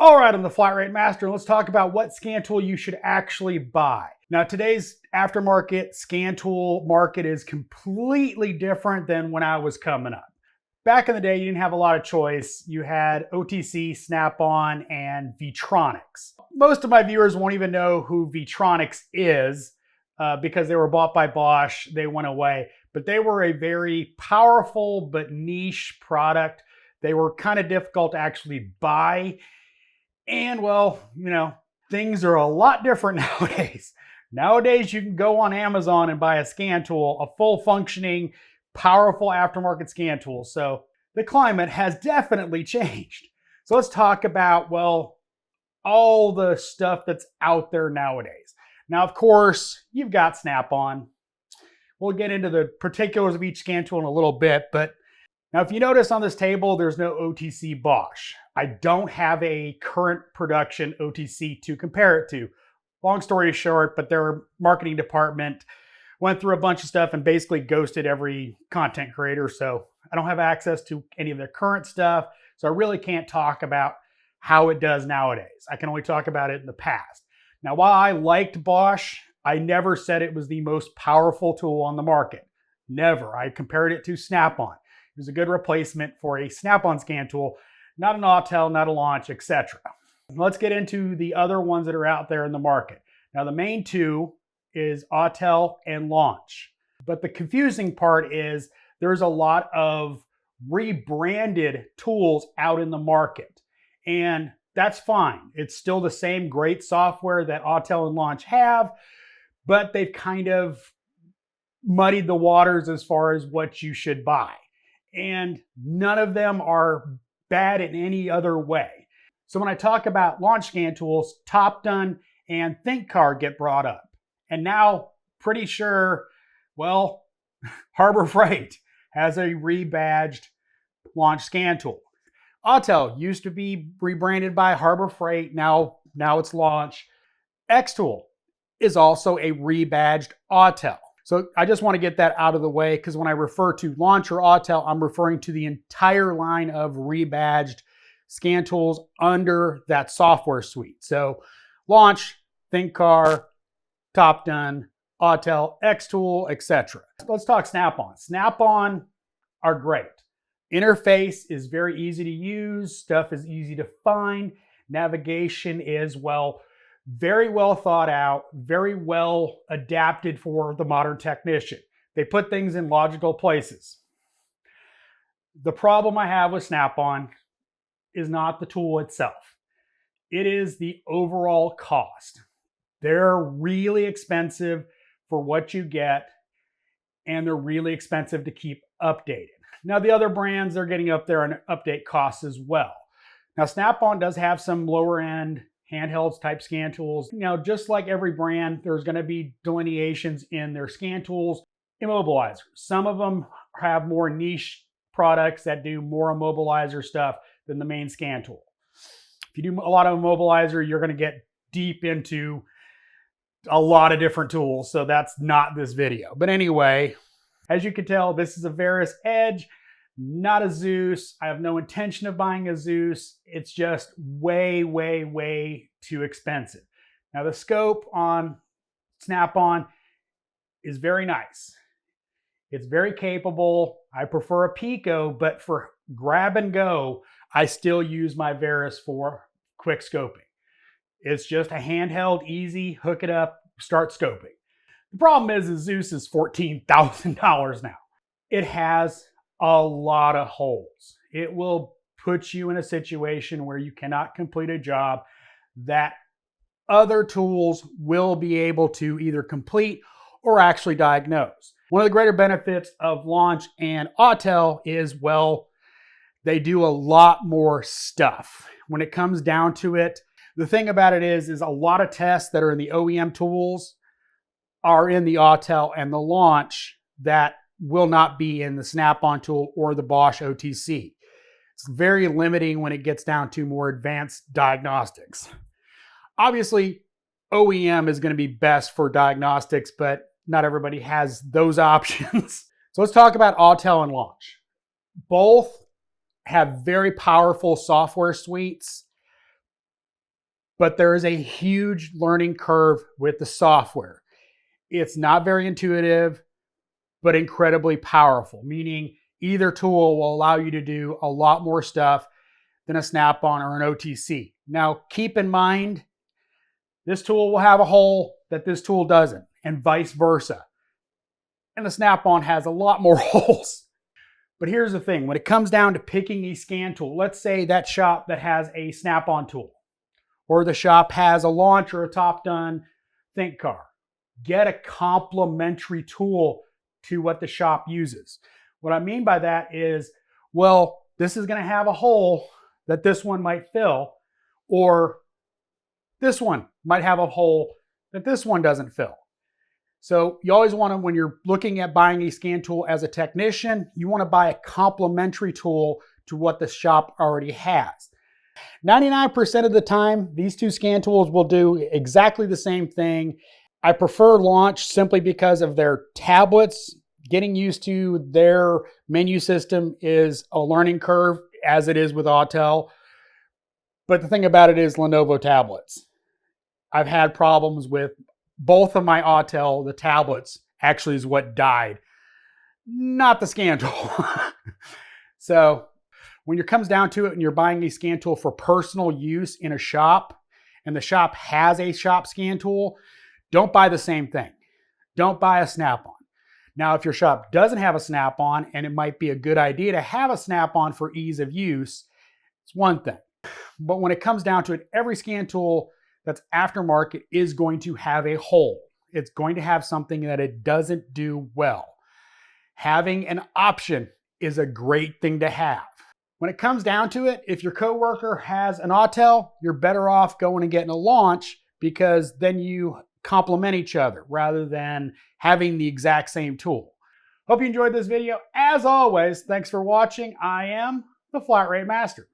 All right, I'm the Flat Rate Master, and let's talk about what scan tool you should actually buy. Now, today's aftermarket scan tool market is completely different than when I was coming up. Back in the day, you didn't have a lot of choice. You had OTC, SnapOn, and Vitronics. Most of my viewers won't even know who Vitronics is because they were bought by Bosch. They went away, but they were a very powerful but niche product. They were kind of difficult to actually buy. And well, things are a lot different nowadays. Nowadays, you can go on Amazon and buy a scan tool, a full functioning, powerful aftermarket scan tool. So the climate has definitely changed. So let's talk about, well, all the stuff that's out there nowadays. Now, of course, you've got SnapOn. We'll get into the particulars of each scan tool in a little bit, but now if you notice on this table, there's no OTC Bosch. I don't have a current production OTC to compare it to. Long story short, but their marketing department went through a bunch of stuff and basically ghosted every content creator. So I don't have access to any of their current stuff. So I really can't talk about how it does nowadays. I can only talk about it in the past. Now, while I liked Bosch, I never said it was the most powerful tool on the market. Never. I compared it to SnapOn. It was a good replacement for a SnapOn scan tool, not an Autel, not a Launch, etc. Let's get into the other ones that are out there in the market. Now, the main two is Autel and Launch. But the confusing part is there's a lot of rebranded tools out in the market. And that's fine. It's still the same great software that Autel and Launch have, but they've kind of muddied the waters as far as what you should buy. And none of them are bad in any other way. So when I talk about launch scan tools, TopDone and ThinkCar get brought up. And now, pretty sure, well, Harbor Freight has a rebadged launch scan tool. Autel used to be rebranded by Harbor Freight. Now it's Launch. X-Tool is also a rebadged Autel. So I just want to get that out of the way because when I refer to Launch or Autel, I'm referring to the entire line of rebadged scan tools under that software suite. So Launch, ThinkCar, TopDone, Autel, X-Tool, etc. Let's talk SnapOn. SnapOn are great. Interface is very easy to use. Stuff is easy to find. Navigation is, well, very well thought out, very well adapted for the modern technician. They put things in logical places. The problem I have with SnapOn is not the tool itself. It is the overall cost. They're really expensive for what you get, and they're really expensive to keep updated. Now, the other brands, they're getting up there on update costs as well. Now, SnapOn does have some lower end handhelds type scan tools. Just like every brand, there's going to be delineations in their scan tools. Immobilizers. Some of them have more niche products that do more immobilizer stuff than the main scan tool. If you do a lot of immobilizer, you're going to get deep into a lot of different tools. So that's not this video. But anyway, as you can tell, this is a Veris Edge, not a Zeus. I have no intention of buying a Zeus. It's just way, way, way too expensive. Now the scope on SnapOn is very nice. It's very capable. I prefer a Pico, but for grab and go, I still use my Veris for quick scoping. It's just a handheld, easy, hook it up, start scoping. The problem is the Zeus is $14,000 now. It has a lot of holes. It will put you in a situation where you cannot complete a job that other tools will be able to either complete or actually diagnose. One of the greater benefits of Launch and Autel is, well, they do a lot more stuff. When it comes down to it, the thing about it is a lot of tests that are in the OEM tools are in the Autel and the Launch that will not be in the SnapOn tool or the Bosch OTC. It's very limiting when it gets down to more advanced diagnostics. Obviously, OEM is going to be best for diagnostics, but not everybody has those options. So let's talk about Autel and Launch. Both have very powerful software suites. but there is a huge learning curve with the software. It's not very intuitive, but incredibly powerful, meaning either tool will allow you to do a lot more stuff than a Snap-on or an OTC. Now, keep in mind, this tool will have a hole that this tool doesn't, and vice versa. And the Snap-on has a lot more holes. But here's the thing, when it comes down to picking a scan tool, let's say that shop that has a Snap-on tool, or the shop has a launch or a top-done think car. Get a complementary tool to what the shop uses. What I mean by that is, well, this is going to have a hole that this one might fill, or this one might have a hole that this one doesn't fill. So you always want to, when you're looking at buying a scan tool as a technician, you want to buy a complementary tool to what the shop already has. 99% of the time, these two scan tools will do exactly the same thing. I prefer Launch simply because of their tablets. Getting used to their menu system is a learning curve, as it is with Autel. But the thing about it is Lenovo tablets. I've had problems with both of my Autel, the tablets actually is what died, not the scan tool. So when it comes down to it and you're buying a scan tool for personal use in a shop, and the shop has a shop scan tool, don't buy the same thing. Don't buy a Snap-on. Now, if your shop doesn't have a Snap-on, and it might be a good idea to have a Snap-on for ease of use, it's one thing. But when it comes down to it, every scan tool that's aftermarket is going to have a hole. It's going to have something that it doesn't do well. Having an option is a great thing to have. When it comes down to it, if your coworker has an Autel, you're better off going and getting a Launch, because then you complement each other rather than having the exact same tool. Hope you enjoyed this video. As always, thanks for watching. I am the Flat Rate Master.